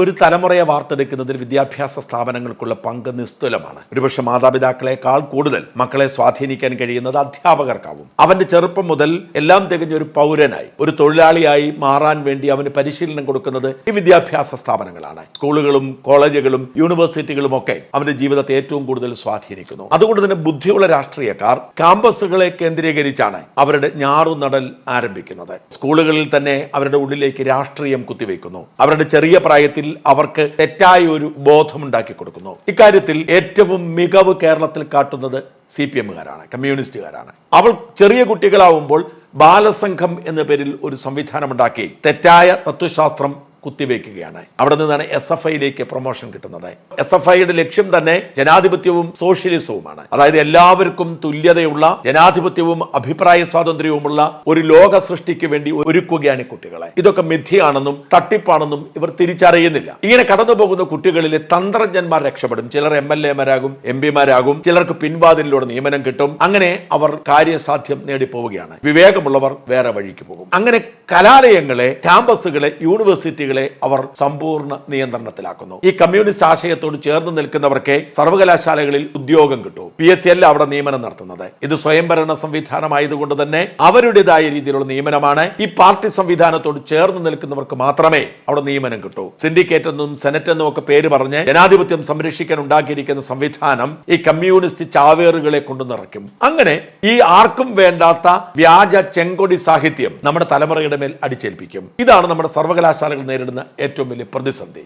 ഒരു തലമുറയെ വാർത്തെടുക്കുന്നതിൽ വിദ്യാഭ്യാസ സ്ഥാപനങ്ങൾക്കുള്ള പങ്ക് നിസ്തുലമാണ്. ഒരുപക്ഷെ മാതാപിതാക്കളെക്കാൾ കൂടുതൽ മക്കളെ സ്വാധീനിക്കാൻ കഴിയുന്നത് അധ്യാപകർക്കാവും. അവന്റെ ചെറുപ്പം മുതൽ എല്ലാം തികഞ്ഞ ഒരു പൗരനായി, ഒരു തൊഴിലാളിയായി മാറാൻ വേണ്ടി അവന് പരിശീലനം കൊടുക്കുന്നത് ഈ വിദ്യാഭ്യാസ സ്ഥാപനങ്ങളാണ്. സ്കൂളുകളും കോളേജുകളും യൂണിവേഴ്സിറ്റികളും ഒക്കെ അവന്റെ ജീവിതത്തെ ഏറ്റവും കൂടുതൽ സ്വാധീനിക്കുന്നു. അതുകൊണ്ട് തന്നെ ബുദ്ധിയുള്ള രാഷ്ട്രീയക്കാർ ക്യാമ്പസുകളെ കേന്ദ്രീകരിച്ചാണ് അവരുടെ ഞാറുനടൽ ആരംഭിക്കുന്നത്. സ്കൂളുകളിൽ തന്നെ അവരുടെ ഉള്ളിലേക്ക് രാഷ്ട്രീയം കുത്തിവെക്കുന്നു. അവരുടെ ചെറിയ പ്രായത്തിൽ അവർക്ക് തെറ്റായ ഒരു ബോധമുണ്ടാക്കി കൊടുക്കുന്നു. ഇക്കാര്യത്തിൽ ഏറ്റവും മികവ് കേരളത്തിൽ കാട്ടുന്നത് CPM-കാരാണ്, കമ്മ്യൂണിസ്റ്റുകാരാണ്. അവൾ ചെറിയ കുട്ടികളാവുമ്പോൾ ബാലസംഘം എന്ന പേരിൽ ഒരു സംവിധാനമുണ്ടാക്കി തെറ്റായ തത്വശാസ്ത്രം കുത്തിവെക്കുകയാണ്. അവിടെ നിന്നാണ് SFIയിലേക്ക് പ്രൊമോഷൻ കിട്ടുന്നത്. SFIയുടെ ലക്ഷ്യം തന്നെ ജനാധിപത്യവും സോഷ്യലിസവുമാണ്. അതായത് എല്ലാവർക്കും തുല്യതയുള്ള ജനാധിപത്യവും അഭിപ്രായ സ്വാതന്ത്ര്യവുമുള്ള ഒരു ലോക സൃഷ്ടിക്ക് വേണ്ടി ഒരുക്കുകയാണ് കുട്ടികളെ. ഇതൊക്കെ മിഥ്യയാണെന്നും തട്ടിപ്പാണെന്നും ഇവർ തിരിച്ചറിയുന്നില്ല. ഇങ്ങനെ കടന്നു പോകുന്ന കുട്ടികളിലെ തന്ത്രജ്ഞന്മാർ രക്ഷപ്പെടും. ചിലർ MLA-മാരാകും, MP-മാരാകും, ചിലർക്ക് പിൻവാതിലൂടെ നിയമനം കിട്ടും. അങ്ങനെ അവർ കാര്യസാധ്യം നേടിപ്പോവുകയാണ്. വിവേകമുള്ളവർ വേറെ വഴിക്ക് പോകും. അങ്ങനെ കലാലയങ്ങളെ, ക്യാമ്പസുകളെ, യൂണിവേഴ്സിറ്റികളെ അവർ സമ്പൂർണ്ണ നിയന്ത്രണത്തിലാക്കുന്നു. ഈ കമ്മ്യൂണിസ്റ്റ് ആശയത്തോട് ചേർന്ന് നിൽക്കുന്നവർക്ക് സർവകലാശാലകളിൽ ഉദ്യോഗം കിട്ടും. PSC അല്ല അവിടെ നിയമനം നടത്തുന്നത്. ഇത് സ്വയംഭരണ സംവിധാനമായതുകൊണ്ട് തന്നെ അവരുടേതായ രീതിയിലുള്ള നിയമനമാണ്. ഈ പാർട്ടി സംവിധാനത്തോട് ചേർന്ന് നിൽക്കുന്നവർക്ക് മാത്രമേ അവിടെ നിയമനം കിട്ടൂ. സിൻഡിക്കേറ്റ് എന്നും സെനറ്റ് എന്നും ഒക്കെ പേര് പറഞ്ഞ് ജനാധിപത്യം സംരക്ഷിക്കാൻ ഉണ്ടാക്കിയിരിക്കുന്ന സംവിധാനം ഈ കമ്മ്യൂണിസ്റ്റ് ചാവേറുകളെ കൊണ്ടു നിറയ്ക്കും. അങ്ങനെ ഈ ആർക്കും വേണ്ടാത്ത വ്യാജ ചെങ്കൊടി സാഹിത്യം നമ്മുടെ തലമുറയുടെ മേൽ അടിച്ചേൽപ്പിക്കും. ഇതാണ് നമ്മുടെ സർവകലാശാലകൾ നേരിടുന്ന ഏറ്റവും വലിയ പ്രതിസന്ധി.